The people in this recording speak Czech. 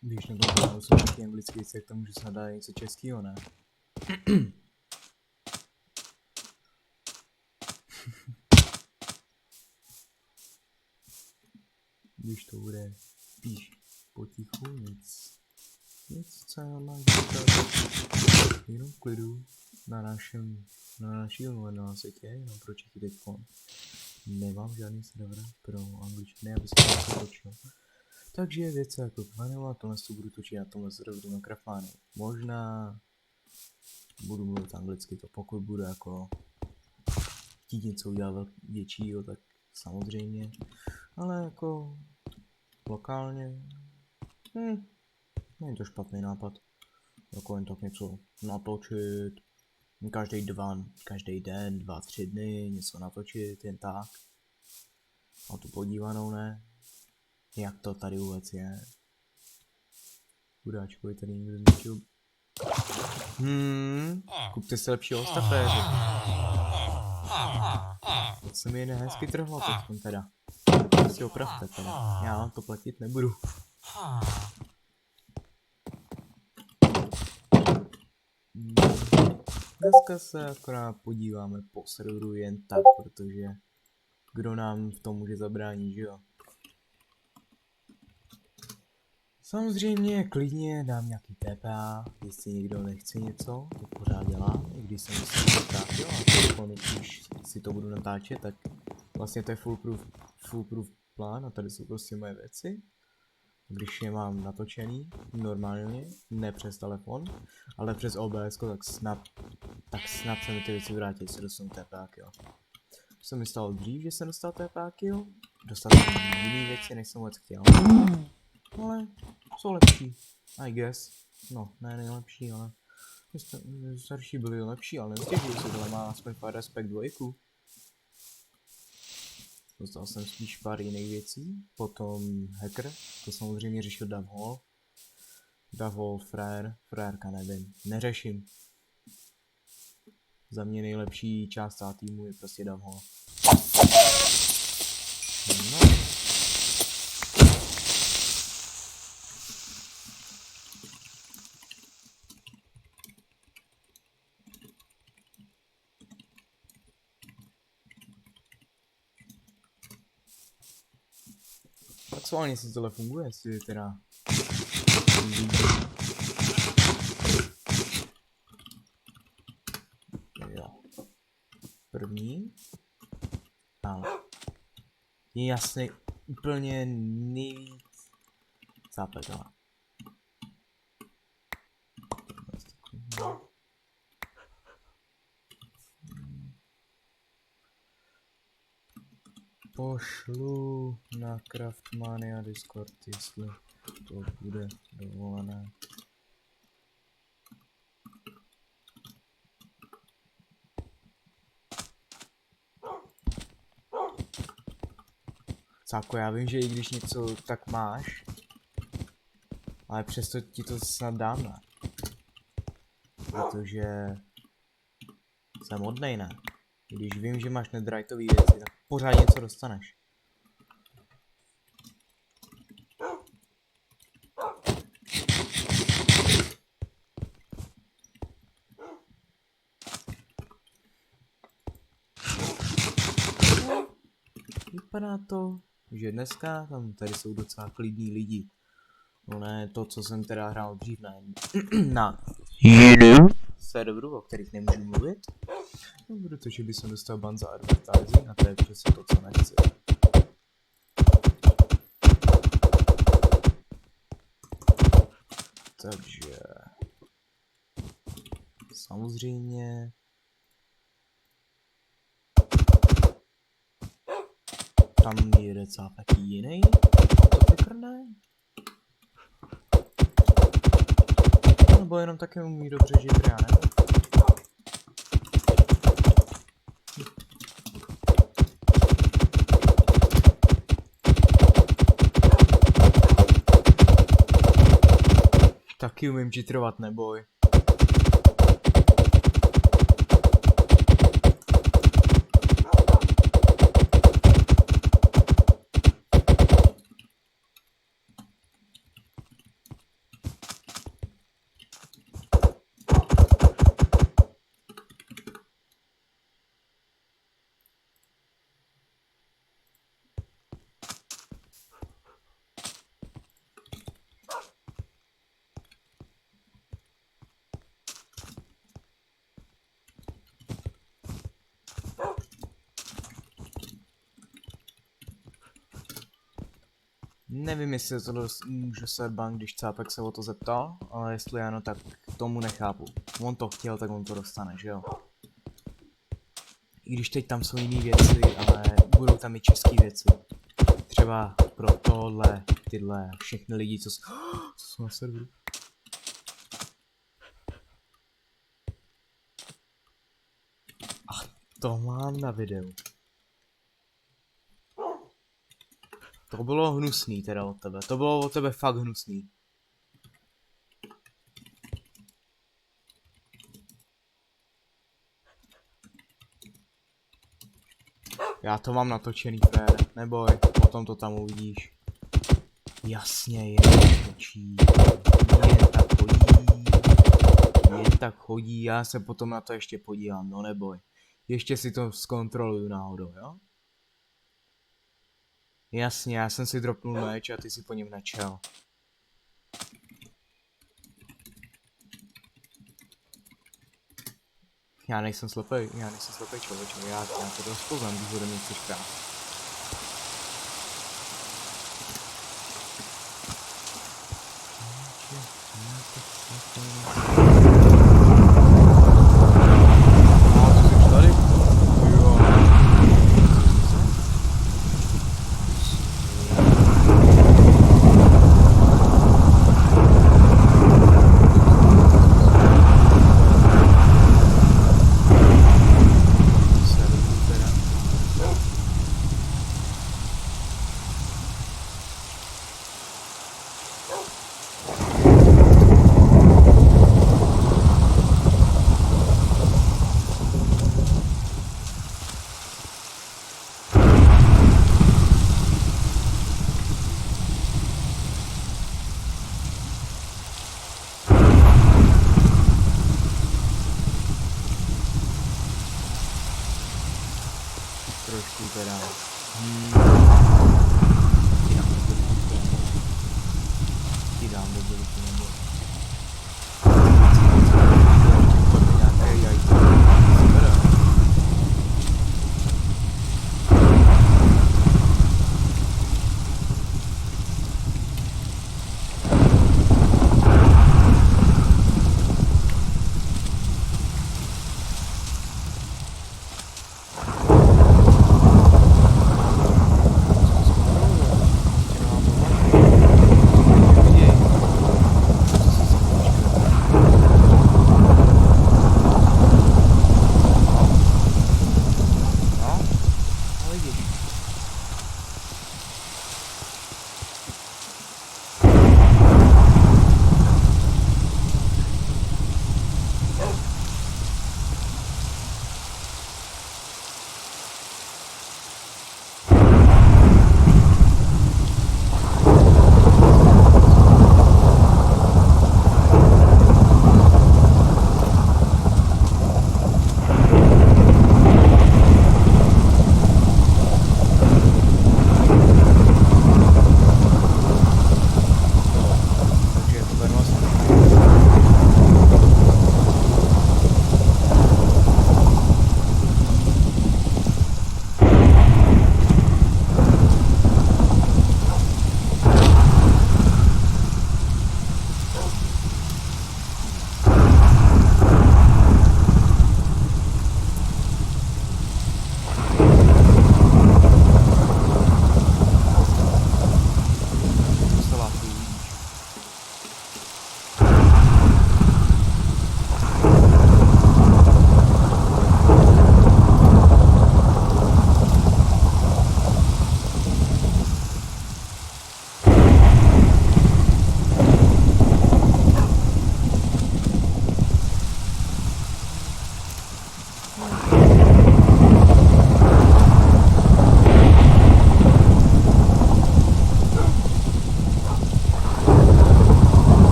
Když na tom kanálu jsou nějaký anglický, tak to můžu snad dát něco českýho, ne? Když to bude spíš potichu, nic, co já mám jenom v klidu na naší na světě, jenom pro Čechy teďko. Nemám žádný server pro angličtiny, aby se to točil. Takže věci jako Vanilla, tohle to budu točit na tomhle serveru na Craftmany. Možná budu mluvit anglicky, to pokud budu jako chtít něco udělat většího, tak samozřejmě. Ale jako lokálně, není to špatný nápad. Jako jen tak něco natočit, každý den, 2-3 dny, něco natočit, jen tak. A tu podívanou, ne? Jak to tady vůbec je? Chudáčkovi tady někdo zničil. Kupte si lepšího staféře. To se mi nehezky trhlo teď teda. Si opravte teda. Já vám to platit nebudu. Dneska se akorát podíváme po serveru jen tak, protože kdo nám v tom může zabránit, že jo? Samozřejmě klidně dám nějaký TPA, jestli někdo nechce něco, to pořád dělám, i když jsem se natáčel a když si to budu natáčet, tak vlastně to je foolproof plán a tady jsou prostě moje věci. Když je mám natočený normálně, ne přes telefon, ale přes OBS, tak snad se mi ty věci vrátí, jestli dostanu TPA kill. To se mi stalo dřív, že jsem dostal TPA kill, dostal jsem jiný věci, než jsem vůbec chtěl. Ale jsou lepší, I guess. No, ne nejlepší, ale starší byly lepší, ale nestěžuju si, tohle má aspoň pár respekt 2. Dostal jsem spíš pár jiných věcí, potom hacker, to samozřejmě řešil Davhall. Davhall, frérka nevím, neřeším. Za mě nejlepší část týmu je prostě Davhall. No. Aktuálně si tohle funguje, jestli teda... Jo. První. Ale. Je jasný úplně nejvíc zápletala. Pošlu na Craftmania Discord, jestli to bude dovolené. Cáko, já vím, že i když něco tak máš, ale přesto ti to snad dám, ne? Protože jsem hodnej, ne? Když vím, že máš netheriteový věci, tak pořád něco dostaneš. Vypadá to, že dneska tam tady jsou docela klidní lidi. No ne to, co jsem teda hrál dřív na jiném serveru, o kterých nemůžu mluvit. No, protože by jsem dostal ban za advertising a to je přesně to, co nechci. Takže... samozřejmě... tam je docela taky jiný autopicker, nebo jenom taky umí dobře žít, já nevím. Taky umím cheatrovat, neboj. Nevím, jestli to může se bank, když Cápek se o to zeptal, ale jestli ano, tak tomu nechápu. On to chtěl, tak on to dostane, že jo? I když teď tam jsou jiné věci, ale budou tam i české věci. Třeba pro tohle, tyhle, všechny lidi, co jsou na serveru. A to mám na videu. To bylo hnusný teda od tebe. To bylo od tebe fakt hnusný. Já to mám natočený, frére. Neboj, potom to tam uvidíš. Jasně, jen točí. Jen tak chodí, já se potom na to ještě podívám, no neboj. Ještě si to zkontroluju náhodou, jo? Jasně, já jsem si dropnul meč a ty si po něm načal. Já nejsem slepej člověče, já to rozpoznám, když ode mě chceš krát.